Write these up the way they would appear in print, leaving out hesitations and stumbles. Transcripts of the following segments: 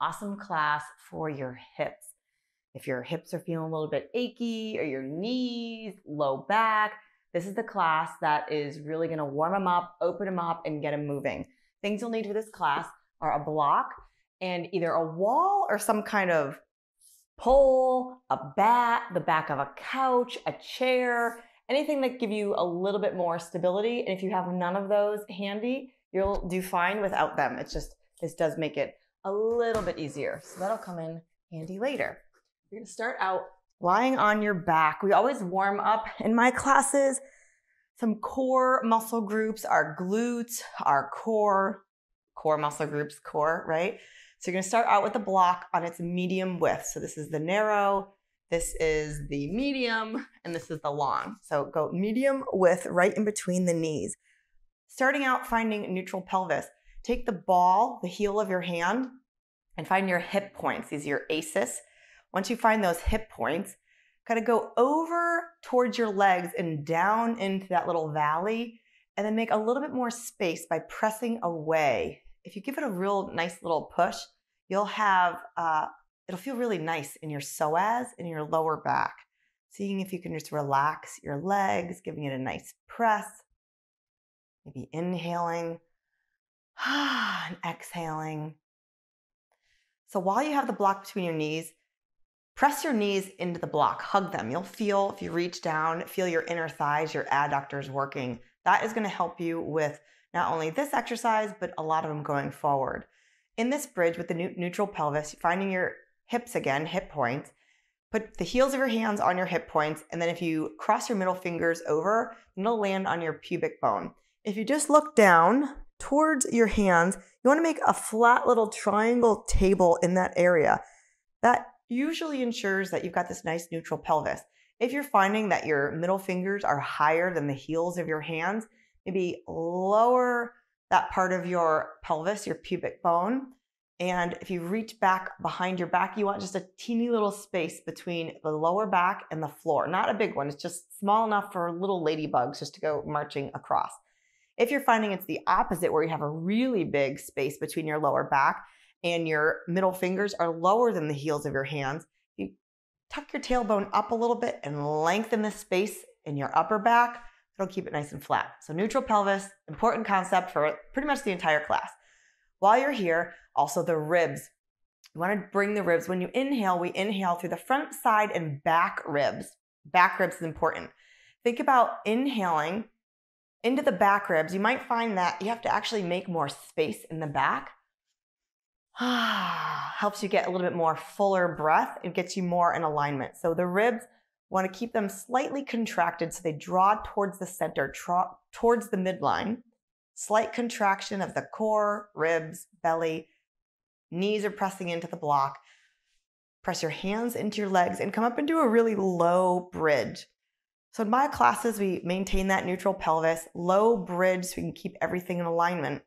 awesome class for your hips. If your hips are feeling a little bit achy or your knees, low back, this is the class that is really going to warm them up, open them up, and get them moving. Things you'll need for this class are a block and either a wall or some kind of pole, a bat, the back of a couch, a chair, anything that give you a little bit more stability. And if you have none of those handy, you'll do fine without them. It's just, this does make it a little bit easier. So that'll come in handy later. You're going to start out lying on your back. We always warm up in my classes. Some core muscle groups, our glutes, our core muscle groups, right? So you're going to start out with the block on its medium width. So this is the narrow, this is the medium, and this is the long. So go medium width right in between the knees. Starting out finding neutral pelvis. Take the ball, the heel of your hand, and find your hip points. These are your ACEs. Once you find those hip points, kind of go over towards your legs and down into that little valley, and then make a little bit more space by pressing away. If you give it a real nice little push, you'll have, it'll feel really nice in your psoas and your lower back. Seeing if you can just relax your legs, giving it a nice press. Maybe inhaling and exhaling. So while you have the block between your knees, press your knees into the block, hug them. You'll feel, if you reach down, feel your inner thighs, your adductors working. That is going to help you with not only this exercise, but a lot of them going forward. In this bridge with the neutral pelvis, finding your hips again, hip points, put the heels of your hands on your hip points, and then if you cross your middle fingers over, it'll land on your pubic bone. If you just look down towards your hands, you want to make a flat little triangle table in that area. That usually ensures that you've got this nice neutral pelvis. If you're finding that your middle fingers are higher than the heels of your hands, maybe lower that part of your pelvis, your pubic bone. And if you reach back behind your back, you want just a teeny little space between the lower back and the floor. Not a big one, it's just small enough for little ladybugs just to go marching across. If you're finding it's the opposite, where you have a really big space between your lower back and your middle fingers are lower than the heels of your hands, you tuck your tailbone up a little bit and lengthen the space in your upper back. It'll keep it nice and flat. So neutral pelvis, important concept for pretty much the entire class. While you're here, also the ribs. You want to bring the ribs. When you inhale, we inhale through the front, side, and back ribs. Back ribs is important. Think about inhaling into the back ribs. You might find that you have to actually make more space in the back. Helps you get a little bit more fuller breath. It gets you more in alignment. So the ribs, want to keep them slightly contracted so they draw towards the center, towards the midline. Slight contraction of the core, ribs, belly. Knees are pressing into the block. Press your hands into your legs and come up into a really low bridge. So in my classes, we maintain that neutral pelvis, low bridge so we can keep everything in alignment.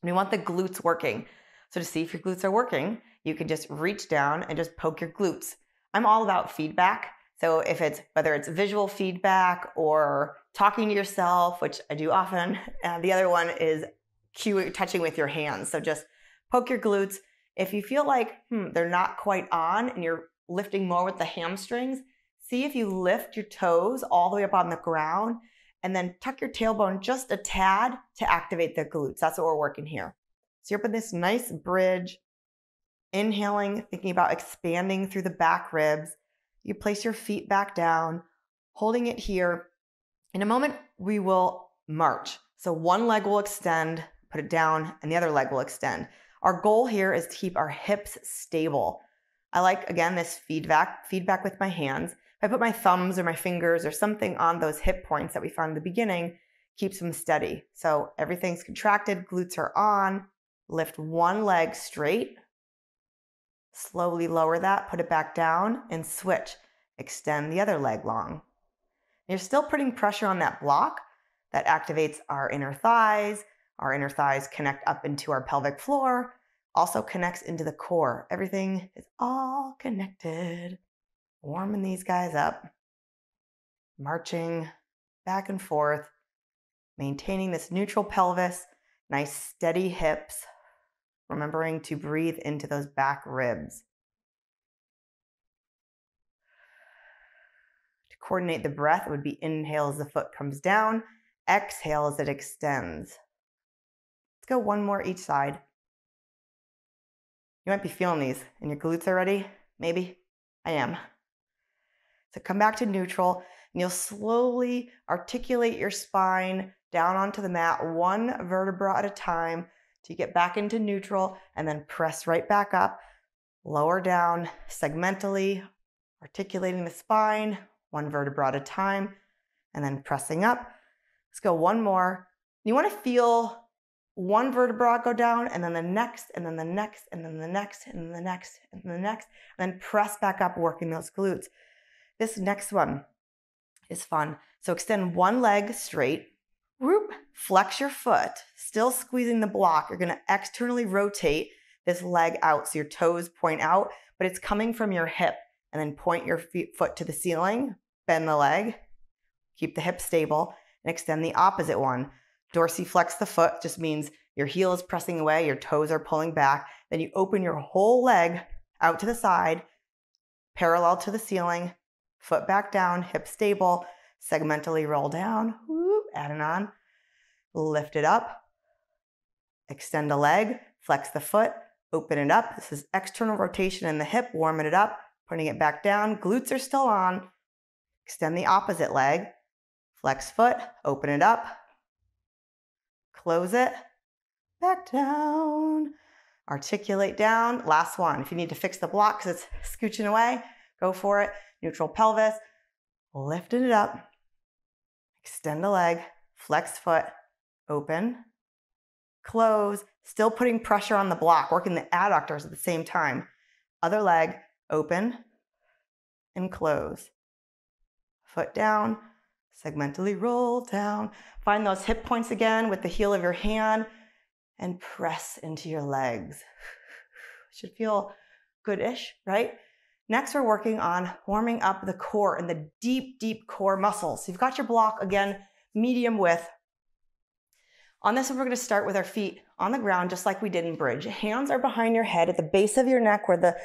And we want the glutes working. So to see if your glutes are working, you can just reach down and just poke your glutes. I'm all about feedback. So if it's, whether it's visual feedback or talking to yourself, which I do often, the other one is touching with your hands. So just poke your glutes. If you feel like they're not quite on and you're lifting more with the hamstrings, see if you lift your toes all the way up on the ground and then tuck your tailbone just a tad to activate the glutes. That's what we're working here. So you're up in this nice bridge, inhaling, thinking about expanding through the back ribs. You place your feet back down, holding it here. In a moment, we will march. So one leg will extend, put it down, and the other leg will extend. Our goal here is to keep our hips stable. I like, again, this feedback with my hands. If I put my thumbs or my fingers or something on those hip points that we found in the beginning, keeps them steady. So everything's contracted, glutes are on. Lift one leg straight. Slowly lower that, put it back down, and switch. Extend the other leg long. You're still putting pressure on that block. That activates our inner thighs. Our inner thighs connect up into our pelvic floor. Also connects into the core. Everything is all connected. Warming these guys up. Marching back and forth. Maintaining this neutral pelvis. Nice steady hips. remembering to breathe into those back ribs. To coordinate the breath, it would be inhale as the foot comes down, exhale as it extends. Let's go one more each side. You might be feeling these in your glutes already, maybe. I am. So come back to neutral, and you'll slowly articulate your spine down onto the mat, one vertebra at a time, to get back into neutral, and then press right back up, lower down segmentally, articulating the spine, one vertebra at a time, and then pressing up. Let's go one more. You want to feel one vertebra go down, and then the next, and then the next, and then the next, and then the next, and then the next, and then press back up, working those glutes. This next one is fun. So extend one leg straight, whoop, flex your foot, still squeezing the block. You're going to externally rotate this leg out so your toes point out, but it's coming from your hip, and then point your foot to the ceiling, bend the leg, keep the hip stable, and extend the opposite one. Dorsiflex the foot just means your heel is pressing away, your toes are pulling back. Then you open your whole leg out to the side, parallel to the ceiling, foot back down, hip stable, segmentally roll down, whoop, add it on, lift it up, extend the leg, flex the foot, open it up. This is external rotation in the hip, warming it up, putting it back down. Glutes are still on. Extend the opposite leg, flex foot, open it up, close it, back down, articulate down. Last one. If you need to fix the block because it's scooching away, go for it. Neutral pelvis, lifting it up, extend the leg, flex foot, open, close, still putting pressure on the block, working the adductors at the same time. Other leg, open and close. Foot down, segmentally roll down. Find those hip points again with the heel of your hand and press into your legs. Should feel good-ish, right? Next, we're working on warming up the core and the deep, deep core muscles. So you've got your block, again, medium width. On this one, we're going to start with our feet on the ground, just like we did in bridge. Hands are behind your head at the base of your neck where the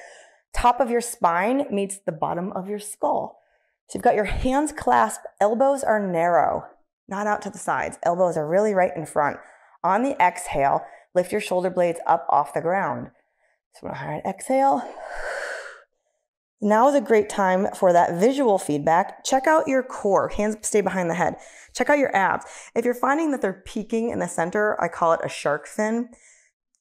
top of your spine meets the bottom of your skull. So you've got your hands clasped, elbows are narrow, not out to the sides. Elbows are really right in front. On the exhale, lift your shoulder blades up off the ground. So we're going to exhale. Now is a great time for that visual feedback. Check out your core. Hands stay behind the head. Check out your abs. If you're finding that they're peaking in the center, I call it a shark fin.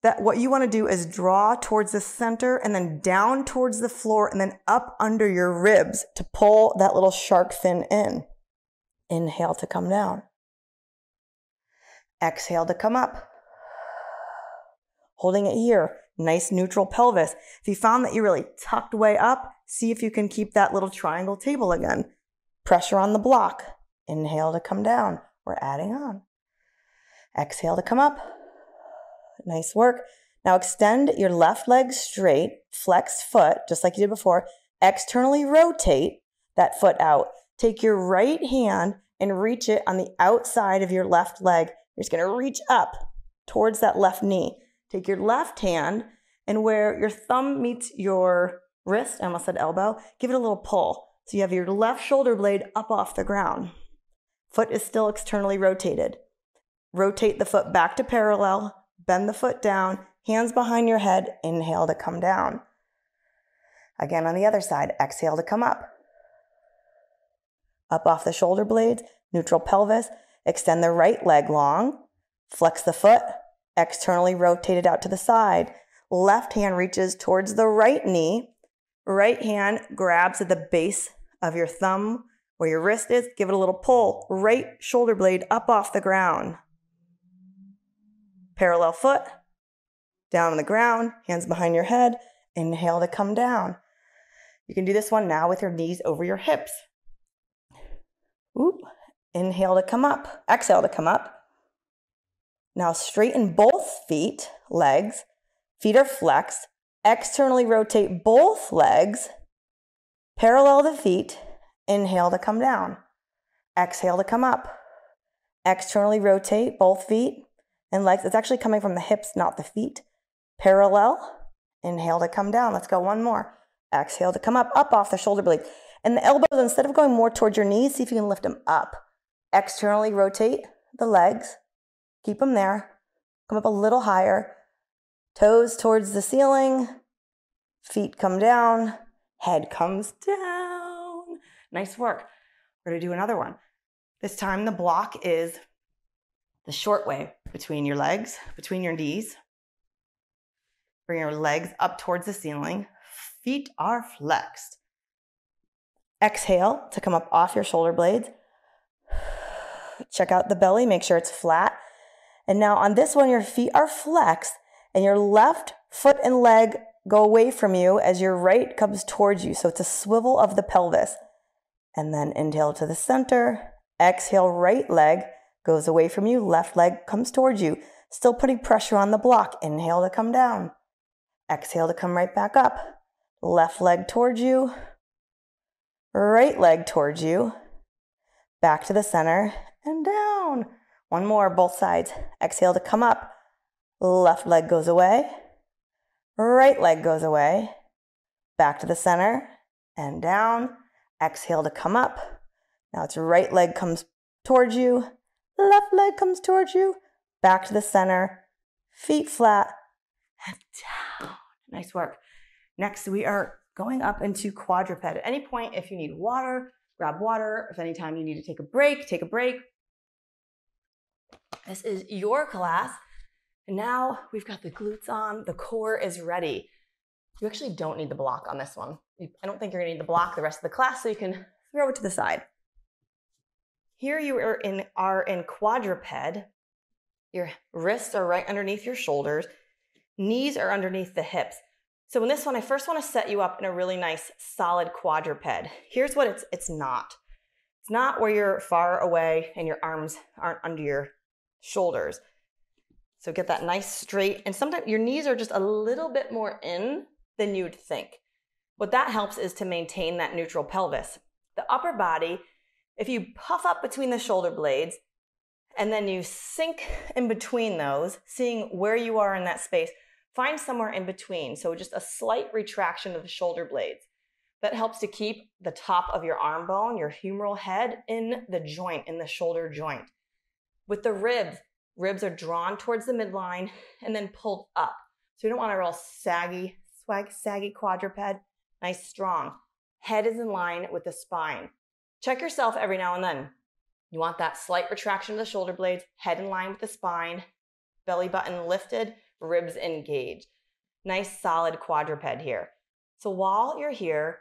That what you want to do is draw towards the center and then down towards the floor and then up under your ribs to pull that little shark fin in. Inhale to come down. Exhale to come up. Holding it here. Nice neutral pelvis. If you found that you really tucked way up, see if you can keep that little triangle table again. Pressure on the block. Inhale to come down. We're adding on. Exhale to come up. Nice work. Now extend your left leg straight, flex foot, just like you did before. Externally rotate that foot out. Take your right hand and reach it on the outside of your left leg. You're just going to reach up towards that left knee. Take your left hand and where your thumb meets your wrist, I almost said elbow, give it a little pull. So you have your left shoulder blade up off the ground. Foot is still externally rotated. Rotate the foot back to parallel. Bend the foot down, hands behind your head, inhale to come down. Again on the other side, exhale to come up. Up off the shoulder blades, neutral pelvis, extend the right leg long, flex the foot, externally rotate it out to the side. Left hand reaches towards the right knee, right hand grabs at the base of your thumb where your wrist is, give it a little pull, right shoulder blade up off the ground. Parallel foot, down on the ground, hands behind your head, inhale to come down. You can do this one now with your knees over your hips. Oop. Inhale to come up, exhale to come up. Now straighten both feet, legs, feet are flexed, externally rotate both legs, parallel the feet, inhale to come down, exhale to come up, externally rotate both feet and legs. It's actually coming from the hips, not the feet. parallel. Inhale to come down. Let's go one more. Exhale to come up, up off the shoulder blades. And the elbows, instead of going more towards your knees, see if you can lift them up. Externally rotate the legs. Keep them there. Come up a little higher. Toes towards the ceiling. Feet come down. Head comes down. Nice work. We're going to do another one. This time the block is the short way between your legs, between your knees. Bring your legs up towards the ceiling. Feet are flexed. Exhale to come up off your shoulder blades. Check out the belly, make sure it's flat. And now on this one, your feet are flexed and your left foot and leg go away from you as your right comes towards you. So it's a swivel of the pelvis. And then inhale to the center. Exhale, right leg goes away from you. Left leg comes towards you. Still putting pressure on the block. Inhale to come down. Exhale to come right back up. Left leg towards you. Right leg towards you. Back to the center and down. One more, both sides. Exhale to come up. Left leg goes away. Right leg goes away. Back to the center and down. Exhale to come up. Now it's right leg comes towards you. Left leg comes towards you. Back to the center. Feet flat and down. Nice work. Next, we are going up into quadruped. At any point, if you need water, grab water. If anytime you need to take a break, take a break. This is your class. And now we've got the glutes on. The core is ready. You actually don't need the block on this one. I don't think you're going to need the block the rest of the class, so you can throw it to the side. Here you are in quadruped. Your wrists are right underneath your shoulders. Knees are underneath the hips. So in this one, I first want to set you up in a really nice, solid quadruped. Here's what it's not. It's not where you're far away and your arms aren't under your shoulders. So get that nice straight. And sometimes your knees are just a little bit more in than you'd think. What that helps is to maintain that neutral pelvis. The upper body, if you puff up between the shoulder blades and then you sink in between those, seeing where you are in that space, find somewhere in between. So just a slight retraction of the shoulder blades. That helps to keep the top of your arm bone, your humeral head, in the joint, in the shoulder joint. With the ribs are drawn towards the midline and then pulled up. So you don't want a real saggy quadruped. Nice, strong. Head is in line with the spine. Check yourself every now and then. You want that slight retraction of the shoulder blades, head in line with the spine, belly button lifted, ribs engaged. Nice, solid quadruped here. So while you're here,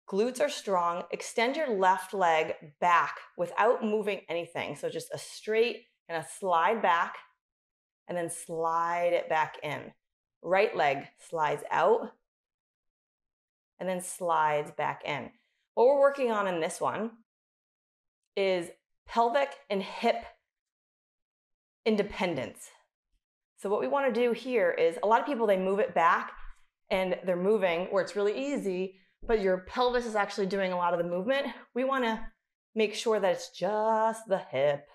glutes are strong. Extend your left leg back without moving anything. So just a straight and a slide back, and then slide it back in. Right leg slides out, and then slides back in. What we're working on in this one is pelvic and hip independence. So what we want to do here is, a lot of people, they move it back and they're moving where it's really easy, but your pelvis is actually doing a lot of the movement. We want to make sure that it's just the hip.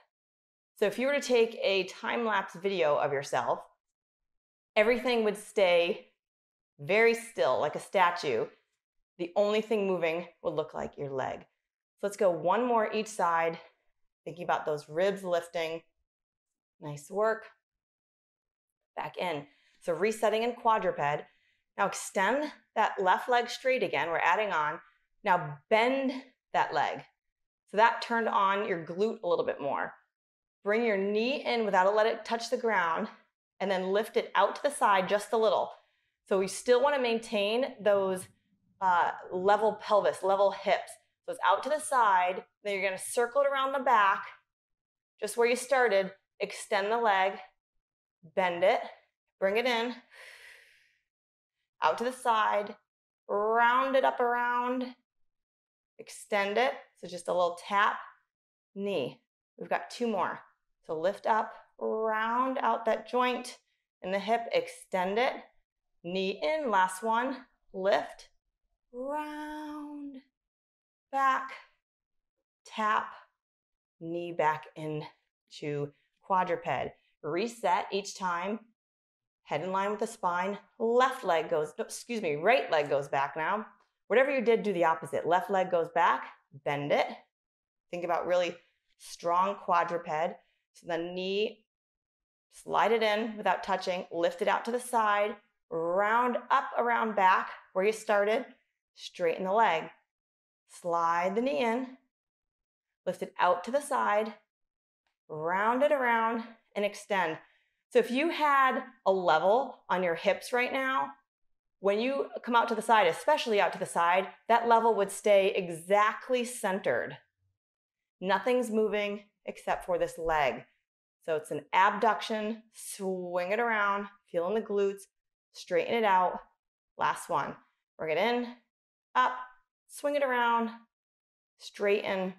So if you were to take a time-lapse video of yourself, everything would stay very still, like a statue. The only thing moving would look like your leg. So let's go one more each side, thinking about those ribs lifting. Nice work. Back in. So resetting in quadruped. Now extend that left leg straight again. We're adding on. Now bend that leg. So that turned on your glute a little bit more. Bring your knee in without let it touch the ground, and then lift it out to the side just a little. So we still want to maintain those level pelvis, level hips. So it's out to the side. Then you're going to circle it around the back, just where you started. Extend the leg, bend it, bring it in, out to the side, round it up around, extend it. So just a little tap, knee. We've got two more. So lift up, round out that joint in the hip, extend it, knee in, last one, lift, round, back, tap, knee back into quadruped. Reset each time head in line with the spine. Right leg goes back now. Whatever you did, do the opposite. Left leg goes back, bend it. Think about really strong quadruped. So the knee, slide it in without touching, lift it out to the side, round up around back where you started, straighten the leg. Slide the knee in, lift it out to the side, round it around, and extend. So if you had a level on your hips right now, when you come out to the side, especially out to the side, that level would stay exactly centered. Nothing's moving except for this leg. So it's an abduction, swing it around, feeling the glutes, straighten it out. Last one. Bring it in, up, swing it around, straighten,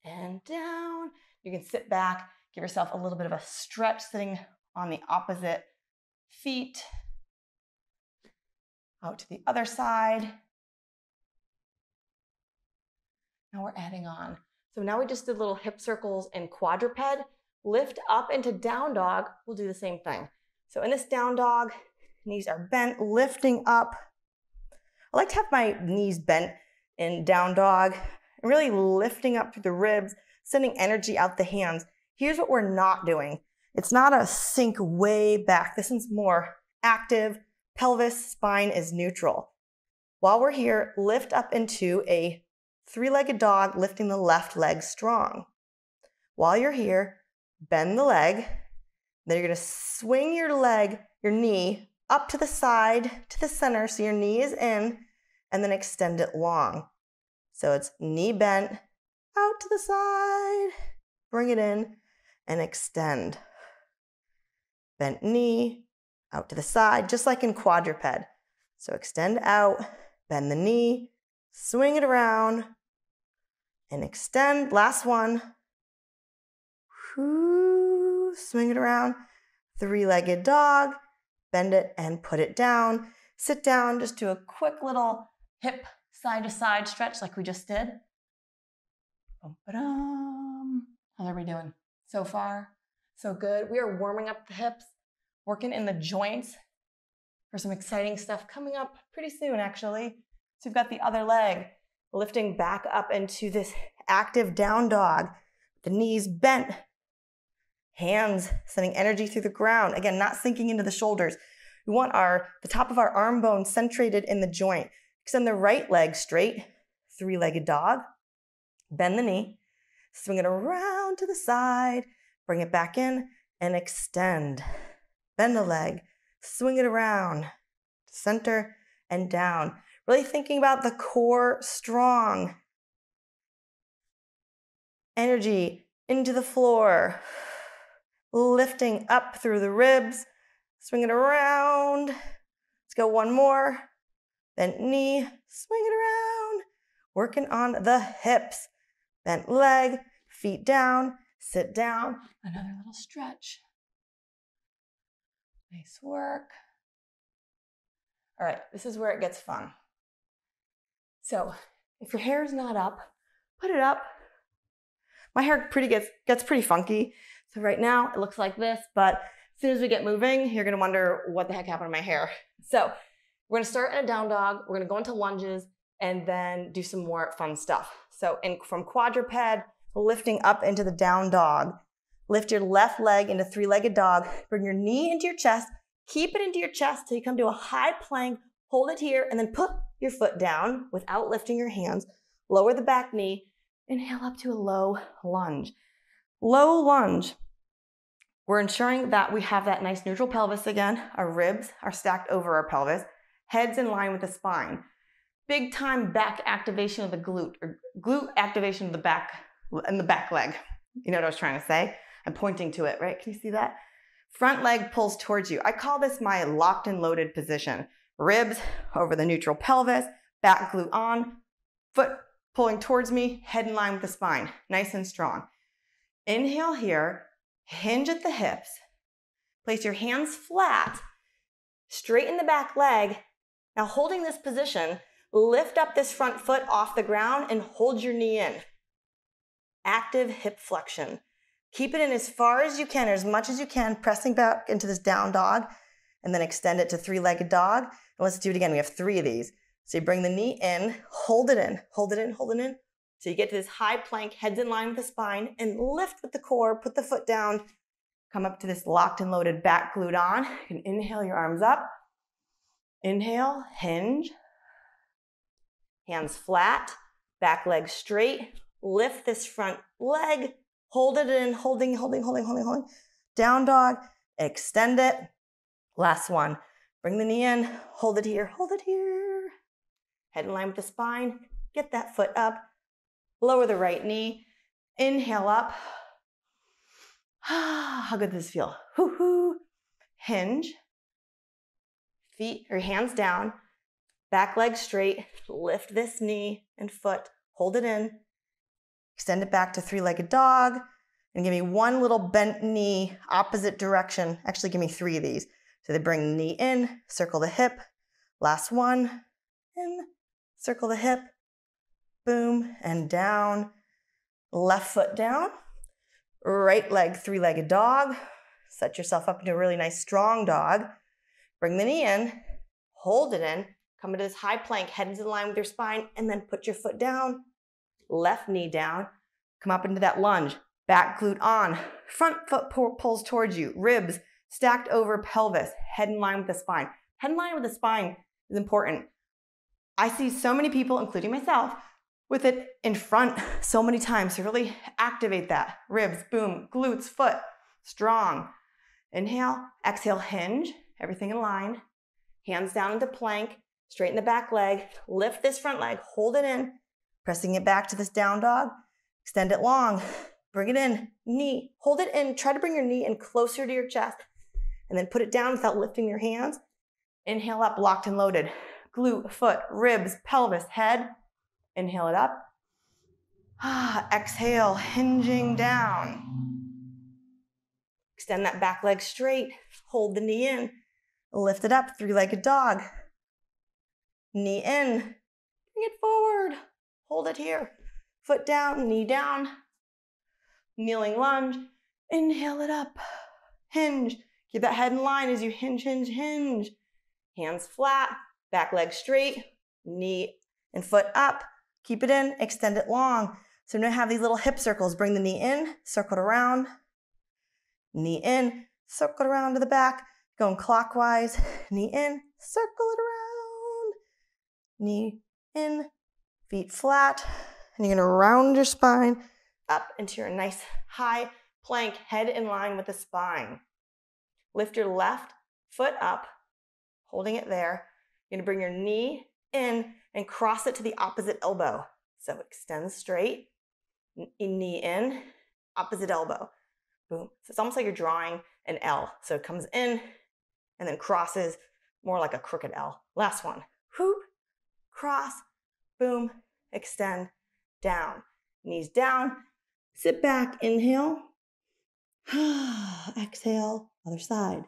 and down. You can sit back, give yourself a little bit of a stretch sitting on the opposite feet. Out to the other side. Now we're adding on. So now we just did little hip circles and quadruped. Lift up into down dog. We'll do the same thing. So in this down dog, knees are bent, lifting up. I like to have my knees bent in down dog and really lifting up through the ribs, sending energy out the hands. Here's what we're not doing. It's not a sink way back. This one's more active. Pelvis, spine is neutral. While we're here, lift up into a three-legged dog, lifting the left leg strong. While you're here, bend the leg. Then you're going to swing your leg, your knee, up to the side, to the center, so your knee is in, and then extend it long. So it's knee bent, out to the side, bring it in, and extend. Bent knee, out to the side, just like in quadruped. So extend out, bend the knee, swing it around, and extend. Last one. Swing it around. Three-legged dog, bend it and put it down. Sit down, just do a quick little hip side-to-side stretch like we just did. How's everybody doing? So far, so good. We are warming up the hips, working in the joints for some exciting stuff coming up pretty soon, actually. So we've got the other leg, lifting back up into this active down dog. The knees bent, hands sending energy through the ground. Again, not sinking into the shoulders. We want the top of our arm bone centrated in the joint. Extend the right leg straight, three-legged dog. Bend the knee, swing it around to the side, bring it back in, and extend. Bend the leg, swing it around, center and down. Really thinking about the core strong. Energy into the floor. Lifting up through the ribs. Swing it around. Let's go one more. Bent knee, swing it around. Working on the hips. Bent leg, feet down, sit down. Another little stretch. Nice work. All right, this is where it gets fun. So if your hair is not up, put it up. My hair gets pretty funky. So right now it looks like this, but as soon as we get moving, you're gonna wonder what the heck happened to my hair. So we're gonna start in a down dog, we're gonna go into lunges, and then do some more fun stuff. So from quadruped, lifting up into the down dog. Lift your left leg into three-legged dog. Bring your knee into your chest. Keep it into your chest till you come to a high plank. Hold it here, and then put your foot down without lifting your hands. Lower the back knee. Inhale up to a low lunge. Low lunge. We're ensuring that we have that nice neutral pelvis again. Our ribs are stacked over our pelvis. Head's in line with the spine. Big time back activation of the glute, or glute activation of the back and the back leg. You know what I was trying to say? I'm pointing to it, right? Can you see that? Front leg pulls towards you. I call this my locked and loaded position. Ribs over the neutral pelvis, back glute on, foot pulling towards me, head in line with the spine, nice and strong. Inhale here, hinge at the hips, place your hands flat, straighten the back leg. Now holding this position, lift up this front foot off the ground and hold your knee in. Active hip flexion. Keep it in as far as you can, or as much as you can, pressing back into this down dog. and then extend it to three-legged dog. And let's do it again. We have 3 of these. So you bring the knee in, hold it in, hold it in, hold it in. So you get to this high plank, heads in line with the spine, and lift with the core, put the foot down, come up to this locked and loaded back glute on. You can inhale your arms up. Inhale, hinge. Hands flat, back leg straight. Lift this front leg, hold it in, holding. Down dog, extend it. Last one. Bring the knee in, hold it here, hold it here. Head in line with the spine, get that foot up. Lower the right knee, inhale up. How good does this feel? Hoo-hoo. Hinge, feet or hands down, back leg straight, lift this knee and foot, hold it in, extend it back to three-legged dog, and give me one little bent knee, opposite direction. Actually, give me 3 of these. So they bring the knee in, circle the hip, last one, in, circle the hip, boom, and down, left foot down, right leg, three-legged dog, set yourself up into a really nice strong dog, bring the knee in, hold it in, come into this high plank, head into the line with your spine, and then put your foot down, left knee down, come up into that lunge, back glute on, front foot pulls towards you, ribs stacked over pelvis, head in line with the spine. Head in line with the spine is important. I see so many people, including myself, with it in front so many times to really activate that. Ribs, boom, glutes, foot, strong. Inhale, exhale, hinge, everything in line. Hands down into plank, straighten the back leg, lift this front leg, hold it in, pressing it back to this down dog, extend it long, bring it in, knee, hold it in, try to bring your knee in closer to your chest, and then put it down without lifting your hands. Inhale up, locked and loaded. Glute, foot, ribs, pelvis, head. Inhale it up. Exhale, hinging down. Extend that back leg straight. Hold the knee in. Lift it up, three-legged dog. Knee in. Bring it forward. Hold it here. Foot down, knee down. Kneeling lunge. Inhale it up. Hinge. Keep that head in line as you hinge, hinge, hinge. Hands flat, back leg straight, knee and foot up. Keep it in, extend it long. So I'm gonna have these little hip circles. Bring the knee in, circle it around. Knee in, circle it around to the back. Going clockwise, knee in, circle it around. Knee in, feet flat. And you're gonna round your spine up into your nice high plank, head in line with the spine. Lift your left foot up, holding it there. You're gonna bring your knee in and cross it to the opposite elbow. So extend straight, knee in, opposite elbow. Boom. So it's almost like you're drawing an L. So it comes in and then crosses more like a crooked L. Last one. Whoop, cross, boom, extend, down. Knees down, sit back, inhale. Exhale, other side.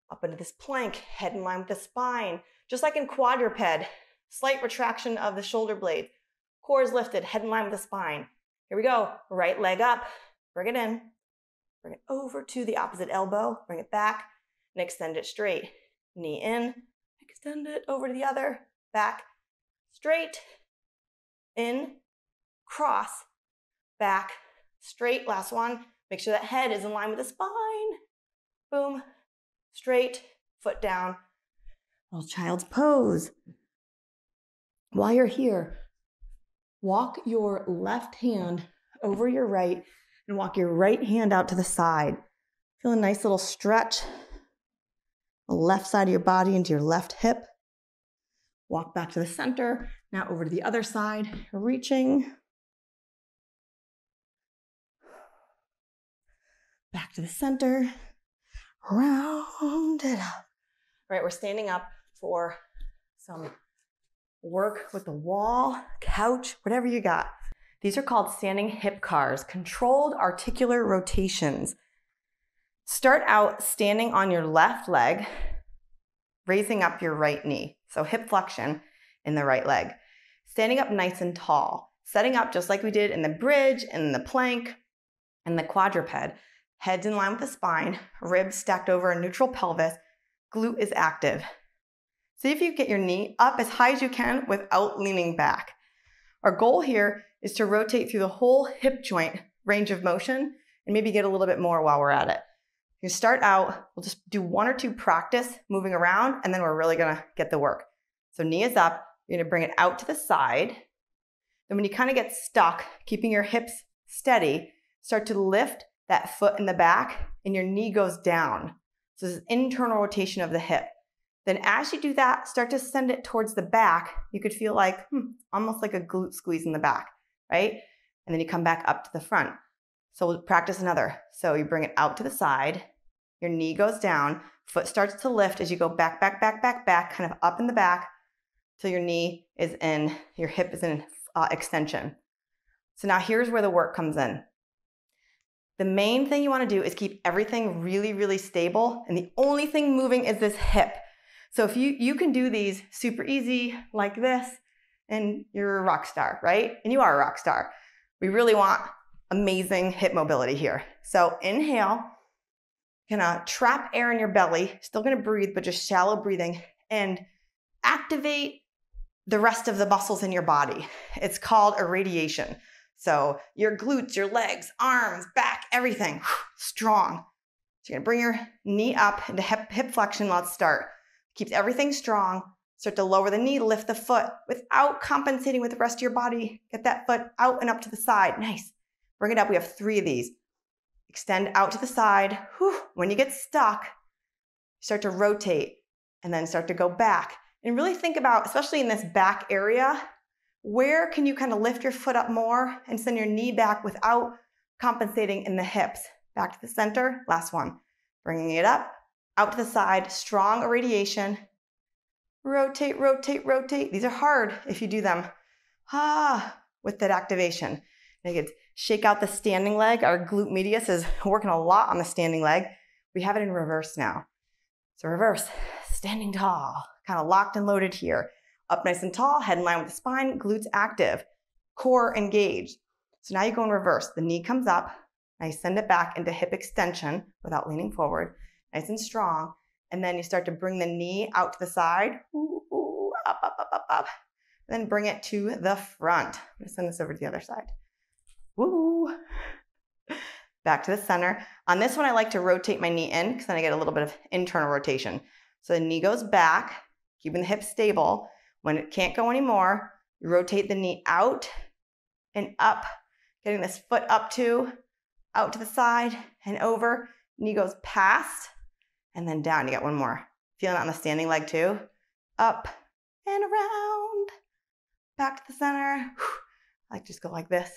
Up into this plank, head in line with the spine. Just like in quadruped, slight retraction of the shoulder blades. Core is lifted, head in line with the spine. Here we go. Right leg up, bring it in. Bring it over to the opposite elbow, bring it back, and extend it straight. Knee in, extend it over to the other, back, straight, in, cross, back, straight. Last one. Make sure that head is in line with the spine. Boom, straight, foot down. Little child's pose. While you're here, walk your left hand over your right and walk your right hand out to the side. Feel a nice little stretch. The left side of your body into your left hip. Walk back to the center. Now over to the other side, reaching. Back to the center. Round it up. All right, we're standing up for some work with the wall, couch, whatever you got. These are called standing hip cars, controlled articular rotations. Start out standing on your left leg, raising up your right knee. So hip flexion in the right leg. Standing up nice and tall. Setting up just like we did in the bridge and the plank and the quadruped. Heads in line with the spine, ribs stacked over a neutral pelvis. glute is active. See if you get your knee up as high as you can without leaning back. Our goal here is to rotate through the whole hip joint range of motion and maybe get a little bit more while we're at it. You start out, we'll just do 1 or 2 practice moving around, and then we're really gonna get the work. So knee is up, you're gonna bring it out to the side. Then when you kind of get stuck, keeping your hips steady, start to lift that foot in the back and your knee goes down. So this is internal rotation of the hip. Then as you do that, start to send it towards the back. You could feel like, almost like a glute squeeze in the back, right? And then you come back up to the front. So we'll practice another. So you bring it out to the side, your knee goes down, foot starts to lift as you go back, kind of up in the back till your knee is in, your hip is in extension. So now here's where the work comes in. The main thing you want to do is keep everything really, really stable, and the only thing moving is this hip. So if you can do these super easy like this, and you're a rock star, right? And you are a rock star. We really want amazing hip mobility here. So inhale, gonna trap air in your belly, still gonna breathe, but just shallow breathing, and activate the rest of the muscles in your body. It's called irradiation. So your glutes, your legs, arms, back, everything, strong. So you're gonna bring your knee up into hip flexion. Let's start. Keeps everything strong. Start to lower the knee, lift the foot without compensating with the rest of your body. Get that foot out and up to the side. Nice. Bring it up. We have 3 of these. Extend out to the side. When you get stuck, start to rotate and then start to go back. And really think about, especially in this back area, where can you kind of lift your foot up more and send your knee back without compensating in the hips? Back to the center. Last one. Bringing it up. Out to the side, strong irradiation. Rotate, rotate, rotate. These are hard if you do them with that activation. And you can shake out the standing leg. Our glute medius is working a lot on the standing leg. We have it in reverse now. So reverse, standing tall, kind of locked and loaded here. Up nice and tall, head in line with the spine, glutes active, core engaged. So now you go in reverse. The knee comes up. Now you send it back into hip extension without leaning forward. Nice and strong. And then you start to bring the knee out to the side. Up, up, up, up, up. And then bring it to the front. I'm going to send this over to the other side. Woo. Back to the center. On this one, I like to rotate my knee in because then I get a little bit of internal rotation. So the knee goes back, keeping the hips stable. When it can't go anymore, you rotate the knee out and up, getting this foot up out to the side and over. Knee goes past and then down. You got one more. Feeling it on the standing leg too. Up and around. Back to the center. I like to just go like this.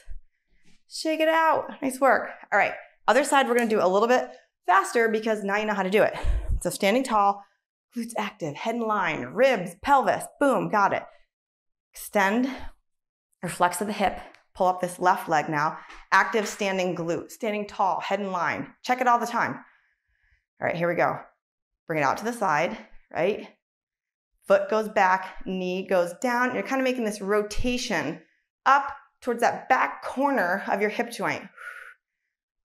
Shake it out. Nice work. All right. Other side, we're going to do a little bit faster because now you know how to do it. So standing tall, glutes active, head in line, ribs, pelvis. Boom. Got it. Extend or flex of the hip. Pull up this left leg now. Active standing glute. Standing tall, head in line. Check it all the time. All right, here we go. Bring it out to the side, right? Foot goes back, knee goes down. You're kind of making this rotation up towards that back corner of your hip joint.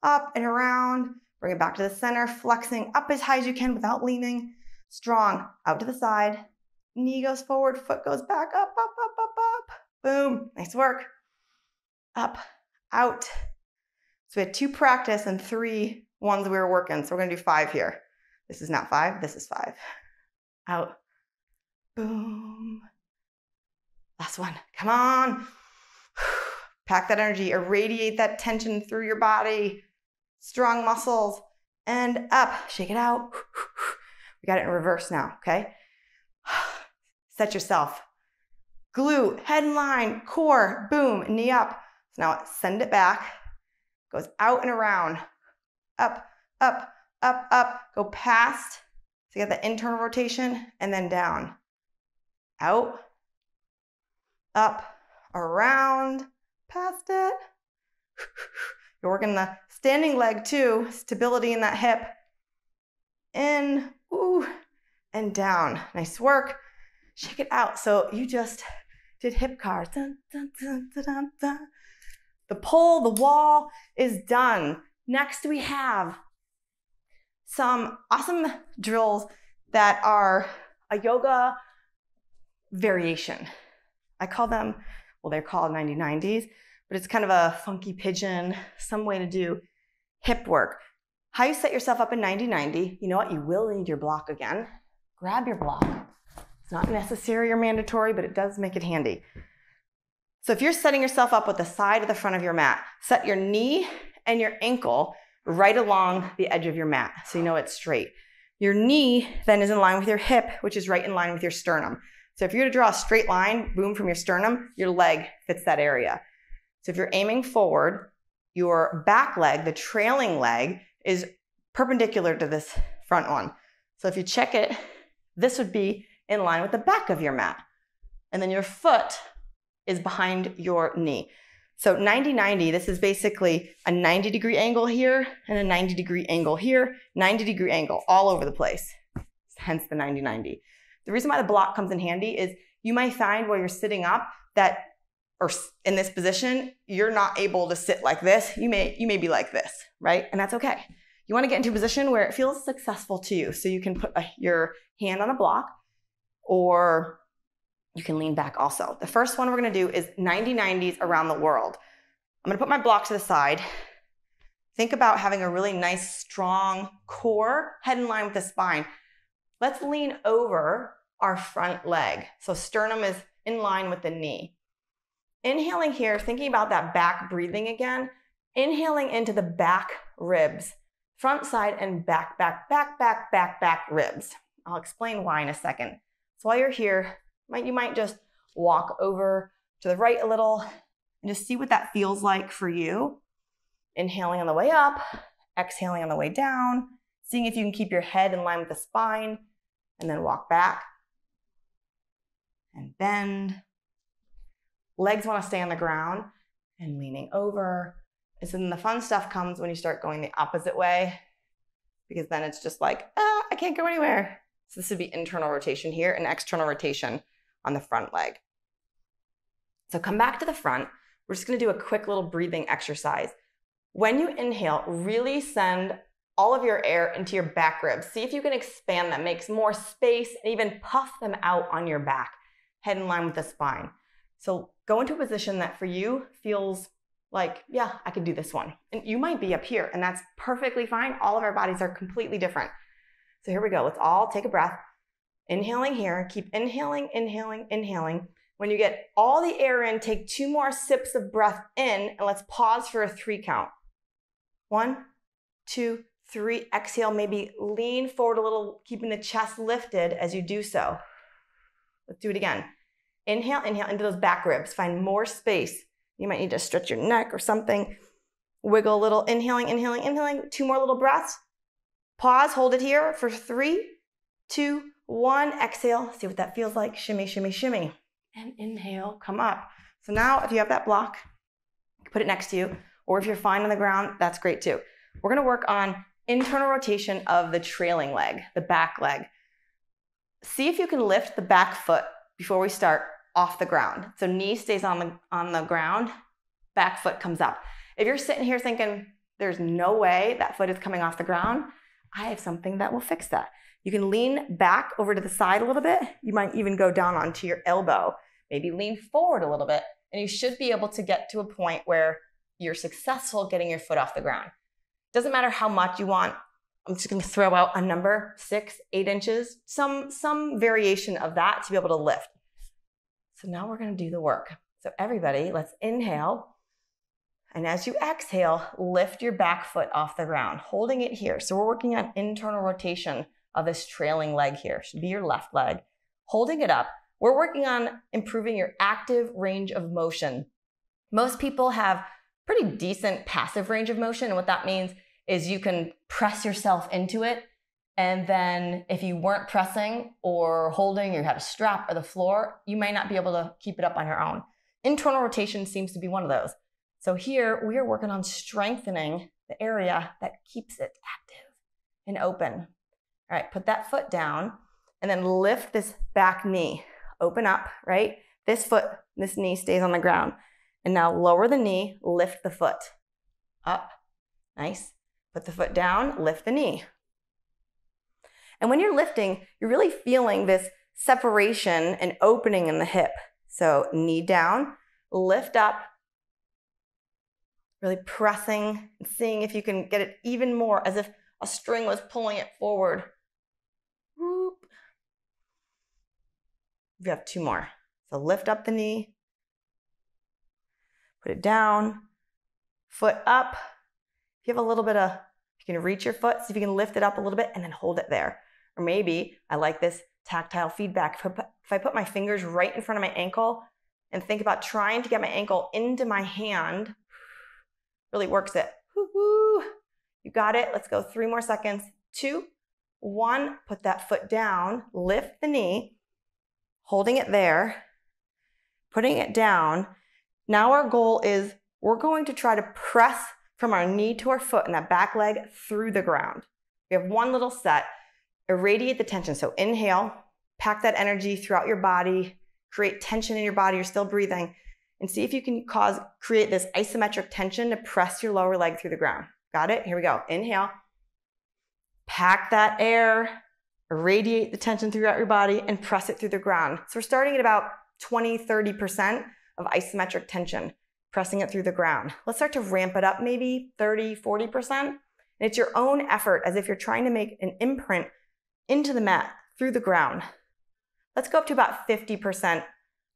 Up and around. Bring it back to the center, flexing up as high as you can without leaning. Strong. Out to the side. Knee goes forward, foot goes back, up, up, up, up, up. Boom. Nice work. Up, out. So we had 2 practice and 3 ones we were working. So we're going to do 5 here. This is not 5. This is 5. Out. Boom. Last one. Come on. Pack that energy. Irradiate that tension through your body. Strong muscles. And up. Shake it out. We got it in reverse now, okay? Set yourself. Glute, head in line, core, boom, knee up. So now send it back. Goes out and around. Up, up, up, up. Go past. So you get the internal rotation and then down. Out. Up, around, past it. You're working the standing leg too. Stability in that hip. In, ooh, and down. Nice work. Shake it out. So you just did hip cars. Dun, dun, dun, dun, dun, dun. The pull, the wall is done. Next we have some awesome drills that are a yoga variation. I call them, well, they're called 90-90s, but it's kind of a funky pigeon, some way to do hip work. How you set yourself up in 90-90, you know what? You will need your block again. Grab your block. It's not necessary or mandatory, but it does make it handy. So if you're setting yourself up with the side of the front of your mat, set your knee and your ankle right along the edge of your mat so you know it's straight. Your knee then is in line with your hip, which is right in line with your sternum. So if you're to draw a straight line, boom, from your sternum, your leg fits that area. So if you're aiming forward, your back leg, the trailing leg, is perpendicular to this front one. So if you check it, this would be in line with the back of your mat. And then your foot is behind your knee. So 90-90, this is basically a 90-degree angle here and a 90-degree angle here, 90-degree angle all over the place, hence the 90-90. The reason why the block comes in handy is you might find while you're sitting up that, or in this position, you're not able to sit like this. You may be like this, right? And that's okay. You want to get into a position where it feels successful to you. So you can put your hand on a block, or you can lean back also. The first one we're going to do is 90-90s around the world. I'm going to put my block to the side. Think about having a really nice, strong core, head in line with the spine. Let's lean over our front leg. So sternum is in line with the knee. Inhaling here, thinking about that back breathing again. Inhaling into the back ribs, front side and back ribs. I'll explain why in a second. So while you're here, you might just walk over to the right a little and just see what that feels like for you. Inhaling on the way up, exhaling on the way down, seeing if you can keep your head in line with the spine, and then walk back and bend. Legs want to stay on the ground and leaning over. And so then the fun stuff comes when you start going the opposite way, because then it's just like, I can't go anywhere. So this would be internal rotation here and external rotation on the front leg. So come back to the front. We're just going to do a quick little breathing exercise. When you inhale, really send all of your air into your back ribs. See if you can expand them, make more space, and even puff them out on your back, head in line with the spine. So go into a position that for you feels like, yeah, I could do this one. And you might be up here, and that's perfectly fine. All of our bodies are completely different. So here we go. Let's all take a breath. Inhaling here. Keep inhaling, inhaling, inhaling. When you get all the air in, take 2 more sips of breath in, and let's pause for a 3 count. 1, 2, 3. Exhale. Maybe lean forward a little, keeping the chest lifted as you do so. Let's do it again. Inhale, inhale into those back ribs. Find more space. You might need to stretch your neck or something. Wiggle a little. Inhaling, inhaling, inhaling. 2 more little breaths. Pause. Hold it here for 3, 2, 1. Exhale. See what that feels like. Shimmy, shimmy, shimmy. And inhale. Come up. So now if you have that block, put it next to you. Or if you're fine on the ground, that's great too. We're going to work on internal rotation of the trailing leg, the back leg. See if you can lift the back foot before we start off the ground. So knee stays on the ground, back foot comes up. If you're sitting here thinking there's no way that foot is coming off the ground, I have something that will fix that. You can lean back over to the side a little bit. You might even go down onto your elbow, maybe lean forward a little bit, and you should be able to get to a point where you're successful getting your foot off the ground. Doesn't matter how much you want. I'm just going to throw out a number, 6, 8 inches, some variation of that to be able to lift. So now we're going to do the work. So everybody, let's inhale. And as you exhale, lift your back foot off the ground, holding it here. So we're working on internal rotation of this trailing leg here. Should be your left leg. Holding it up. We're working on improving your active range of motion. Most people have pretty decent passive range of motion. And what that means is you can press yourself into it. And then if you weren't pressing or holding, you had a strap or the floor, you might not be able to keep it up on your own. Internal rotation seems to be one of those. So here we are working on strengthening the area that keeps it active and open. All right, put that foot down and then lift this back knee. Open up, right? This knee stays on the ground. And now lower the knee, lift the foot. Up, nice. Put the foot down, lift the knee. And when you're lifting, you're really feeling this separation and opening in the hip. So knee down, lift up, really pressing and seeing if you can get it even more as if a string was pulling it forward. Whoop. You have 2 more. So lift up the knee, put it down, foot up. If you have a little bit of, you can reach your foot, see if you can lift it up a little bit and then hold it there. Or maybe, I like this tactile feedback. If I put my fingers right in front of my ankle and think about trying to get my ankle into my hand, really works it. Woo-hoo. You got it. Let's go 3 more seconds. 2, 1, put that foot down, lift the knee, holding it there, putting it down. Now our goal is we're going to try to press from our knee to our foot and that back leg through the ground. We have 1 little set. Irradiate the tension. So inhale, pack that energy throughout your body, create tension in your body. You're still breathing. And see if you can create this isometric tension to press your lower leg through the ground. Got it? Here we go. Inhale. Pack that air, irradiate the tension throughout your body, and press it through the ground. So we're starting at about 20-30% of isometric tension, pressing it through the ground. Let's start to ramp it up, maybe 30-40%. And it's your own effort, as if you're trying to make an imprint into the mat, through the ground. Let's go up to about 50%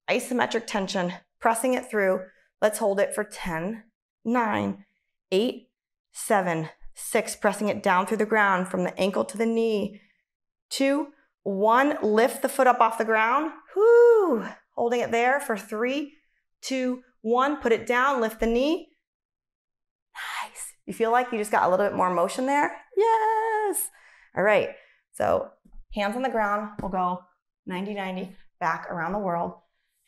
isometric tension, pressing it through. Let's hold it for 10, 9, 8, 7, 6, pressing it down through the ground from the ankle to the knee. 2, 1, lift the foot up off the ground. Whoo! Holding it there for 3, 2, 1, put it down, lift the knee. Nice. You feel like you just got a little bit more motion there? Yes. All right. So hands on the ground. We'll go 90-90 back around the world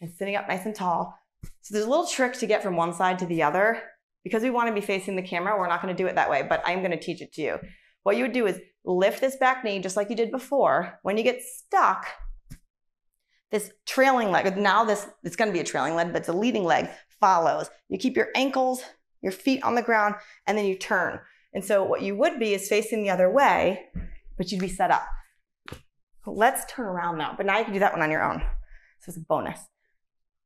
and sitting up nice and tall. So there's a little trick to get from one side to the other. Because we want to be facing the camera, we're not going to do it that way, but I'm going to teach it to you. What you would do is lift this back knee just like you did before. When you get stuck, this trailing leg, now it's going to be a trailing leg, but it's a leading leg, follows. You keep your ankles, your feet on the ground, and then you turn. And so what you would be is facing the other way, but you'd be set up. Let's turn around now, but now you can do that one on your own. So it's a bonus.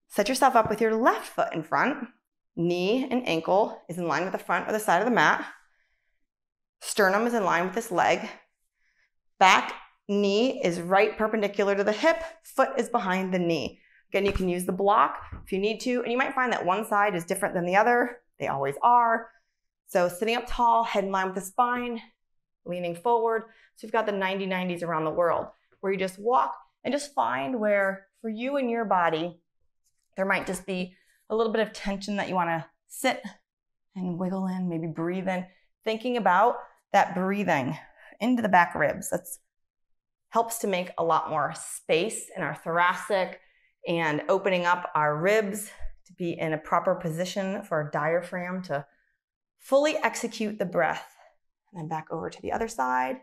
Set yourself up with your left foot in front. Knee and ankle is in line with the front or the side of the mat. Sternum is in line with this leg. Back knee is right perpendicular to the hip. Foot is behind the knee. Again, you can use the block if you need to, and you might find that one side is different than the other. They always are. So sitting up tall, head in line with the spine, leaning forward. So you've got the 90-90s around the world where you just walk and just find where for you and your body, there might just be a little bit of tension that you want to sit and wiggle in, maybe breathe in. Thinking about that breathing into the back ribs. That helps to make a lot more space in our thoracic and opening up our ribs to be in a proper position for our diaphragm to fully execute the breath. And then back over to the other side.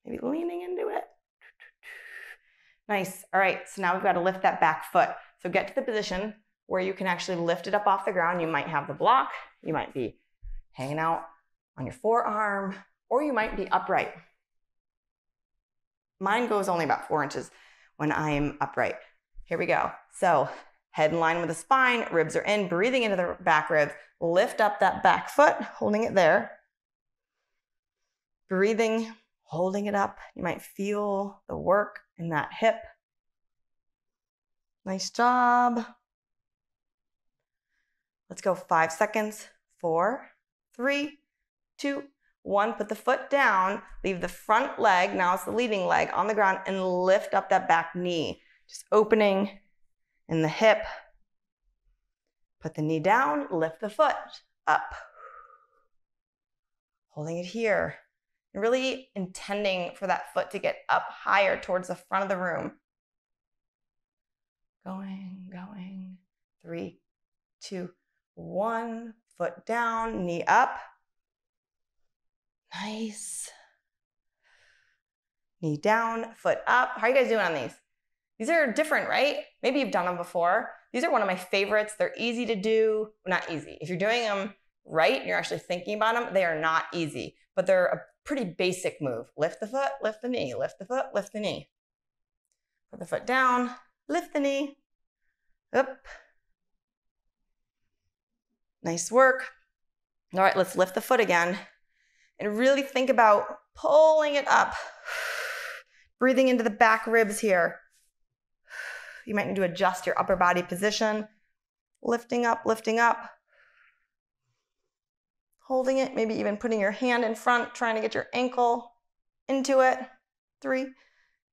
Maybe leaning into it. Nice. All right, so now we've got to lift that back foot. So get to the position where you can actually lift it up off the ground. You might have the block. You might be hanging out on your forearm, or you might be upright. Mine goes only about 4 inches when I'm upright. Here we go. So head in line with the spine, ribs are in, breathing into the back ribs. Lift up that back foot, holding it there. Breathing, holding it up. You might feel the work in that hip. Nice job. Let's go 5 seconds. 4, 3, 2, 1. Put the foot down. Leave the front leg, now it's the leading leg, on the ground and lift up that back knee. Just opening in the hip. Put the knee down, lift the foot up. Holding it here. And really intending for that foot to get up higher towards the front of the room. Going. 3, 2, 1. Foot down, knee up. Nice. Knee down, foot up. How are you guys doing on these? These are different, right? Maybe you've done them before. These are one of my favorites. They're easy to do. Not easy. If you're doing them right and you're actually thinking about them, they are not easy. But they're a pretty basic move. Lift the foot, lift the knee, lift the foot, lift the knee. Put the foot down, lift the knee, up. Nice work. All right, let's lift the foot again and really think about pulling it up. Breathing into the back ribs here. You might need to adjust your upper body position. Lifting up, lifting up. Holding it, maybe even putting your hand in front, trying to get your ankle into it. 3,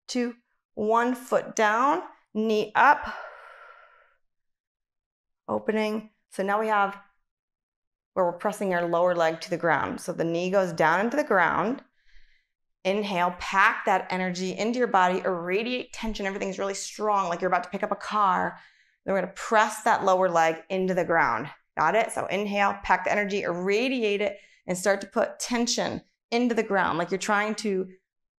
2, 1, foot down, knee up. Opening. So now we have where we're pressing our lower leg to the ground. So the knee goes down into the ground. Inhale, pack that energy into your body, irradiate tension. Everything's really strong, like you're about to pick up a car. Then we're gonna press that lower leg into the ground. Got it? So inhale, pack the energy, irradiate it, and start to put tension into the ground, like you're trying to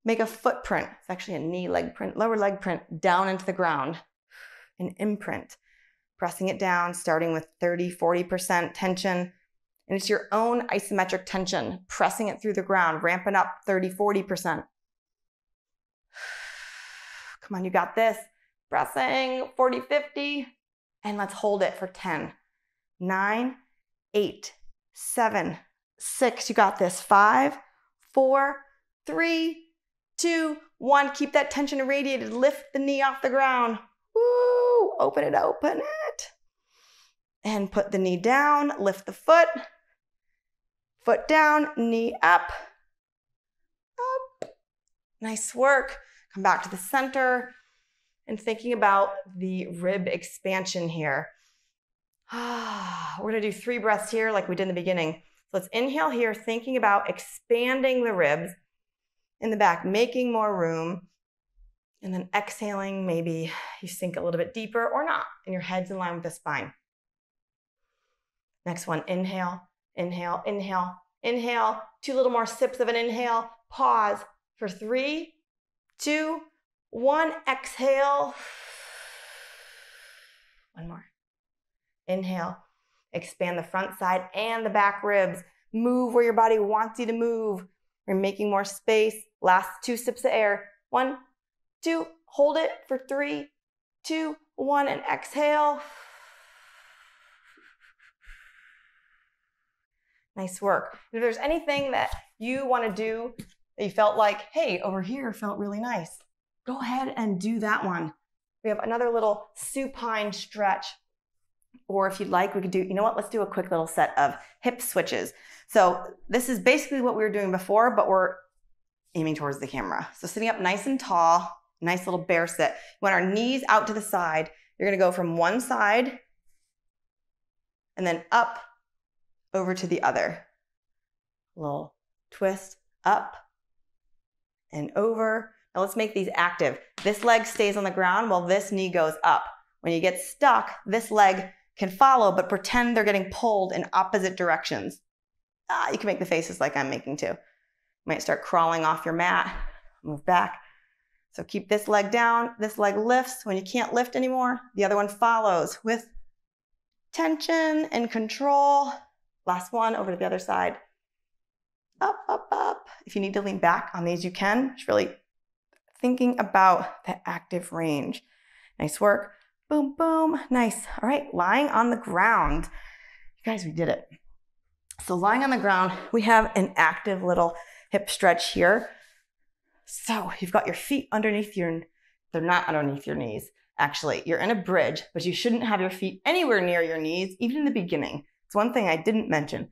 make a footprint. It's actually a knee leg print, lower leg print, down into the ground. An imprint. Pressing it down, starting with 30, 40% tension. And it's your own isometric tension, pressing it through the ground, ramping up 30, 40%. Come on, you got this. Pressing 40, 50. And let's hold it for 10, 9, 8, 7, 6. You got this. 5, 4, 3, 2, 1. Keep that tension irradiated. Lift the knee off the ground. Woo! Open it, open it. And put the knee down. Lift the foot. Foot down, knee up. Up. Nice work. Come back to the center. And thinking about the rib expansion here. We're going to do 3 breaths here like we did in the beginning. So let's inhale here, thinking about expanding the ribs in the back, making more room. And then exhaling, maybe you sink a little bit deeper or not, and your head's in line with the spine. Next one, inhale, inhale, inhale, inhale. 2 little more sips of an inhale. Pause for 3, 2, 1. Exhale. One more. Inhale. Expand the front side and the back ribs. Move where your body wants you to move. You're making more space. Last 2 sips of air. 1, 2. Hold it for 3, 2, 1, and exhale. Nice work. If there's anything that you want to do that you felt like, hey, over here felt really nice, go ahead and do that one. We have another little supine stretch. Or if you'd like, we could do, you know what, let's do a quick little set of hip switches. So this is basically what we were doing before, but we're aiming towards the camera. So sitting up nice and tall, nice little bear sit. You want our knees out to the side. You're gonna go from one side and then up over to the other. Little twist, up and over. Now let's make these active. This leg stays on the ground while this knee goes up. When you get stuck, this leg can follow, but pretend they're getting pulled in opposite directions. You can make the faces like I'm making too. You might start crawling off your mat, move back. So keep this leg down, this leg lifts. When you can't lift anymore, the other one follows with tension and control. Last one, over to the other side. Up, up, up. If you need to lean back on these, you can. Just really thinking about the active range. Nice work. Boom, boom. Nice. All right, lying on the ground. You guys, we did it. So lying on the ground, we have an active little hip stretch here. So you've got your feet underneath they're not underneath your knees. Actually, you're in a bridge, but you shouldn't have your feet anywhere near your knees, even in the beginning. It's one thing I didn't mention.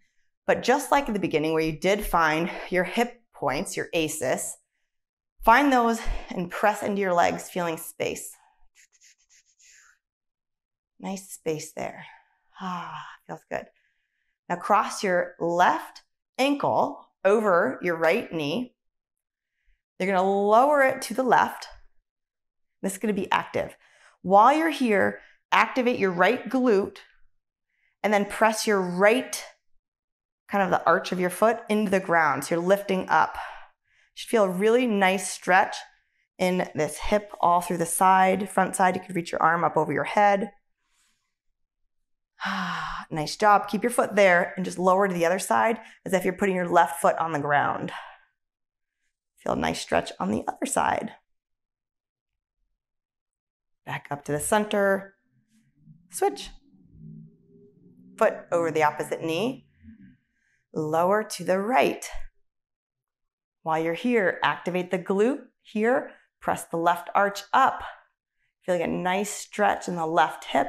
But just like in the beginning where you did find your hip points, your ACES, find those and press into your legs, feeling space. Nice space there. Feels good. Now cross your left ankle over your right knee. You're going to lower it to the left. This is going to be active. While you're here, activate your right glute and then press your right, kind of the arch of your foot, into the ground. So you're lifting up. You should feel a really nice stretch in this hip all through the side, front side. You could reach your arm up over your head. Nice job. Keep your foot there and just lower to the other side as if you're putting your left foot on the ground. Feel a nice stretch on the other side. Back up to the center. Switch. Foot over the opposite knee. Lower to the right. While you're here, activate the glute here. Press the left arch up. Feeling a nice stretch in the left hip.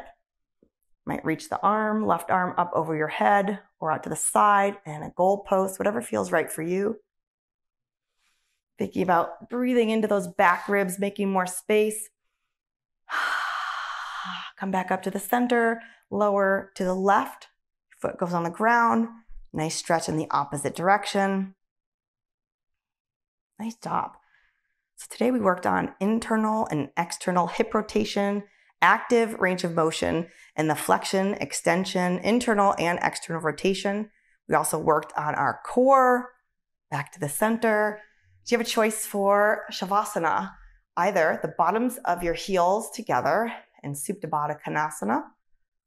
Might reach the arm, left arm up over your head or out to the side and a goal post, whatever feels right for you. Thinking about breathing into those back ribs, making more space. Come back up to the center, lower to the left. Foot goes on the ground. Nice stretch in the opposite direction. Nice job. So today we worked on internal and external hip rotation, active range of motion, and the flexion, extension, internal and external rotation. We also worked on our core, back to the center. Do you have a choice for Shavasana? Either the bottoms of your heels together in Supta Baddha Konasana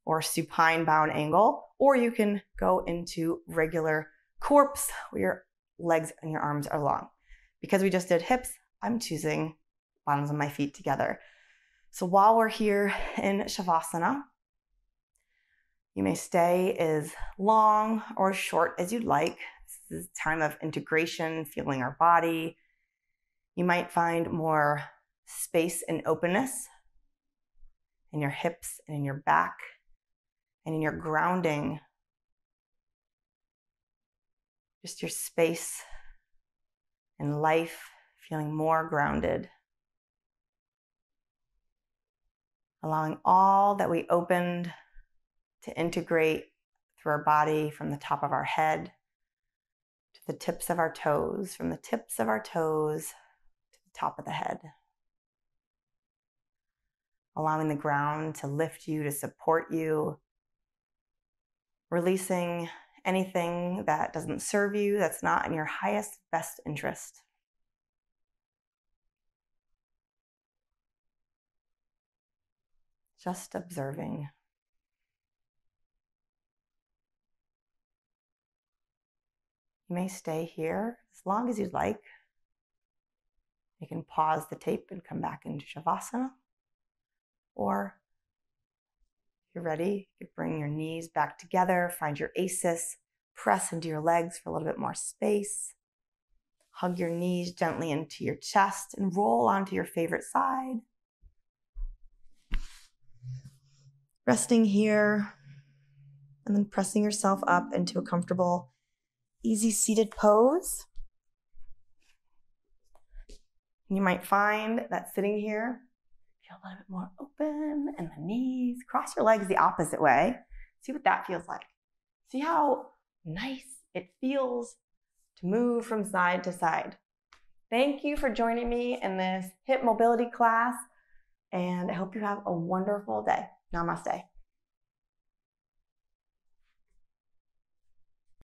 or supine bound angle, or you can go into regular corpse where your legs and your arms are long. Because we just did hips, I'm choosing bottoms of my feet together. So while we're here in Shavasana, you may stay as long or short as you'd like. This is a time of integration, feeling our body. You might find more space and openness in your hips and in your back and in your grounding. Just your space and life, feeling more grounded. Allowing all that we opened to integrate through our body from the top of our head to the tips of our toes, from the tips of our toes to the top of the head. Allowing the ground to lift you, to support you. Releasing anything that doesn't serve you, that's not in your highest, best interest. Just observing. You may stay here as long as you'd like. You can pause the tape and come back into Shavasana. Or if you're ready, you can bring your knees back together, find your asis, press into your legs for a little bit more space. Hug your knees gently into your chest and roll onto your favorite side. Resting here and then pressing yourself up into a comfortable, easy seated pose. You might find that sitting here, feel a little bit more open in the knees. Cross your legs the opposite way. See what that feels like. See how nice it feels to move from side to side. Thank you for joining me in this hip mobility class, and I hope you have a wonderful day. Namaste.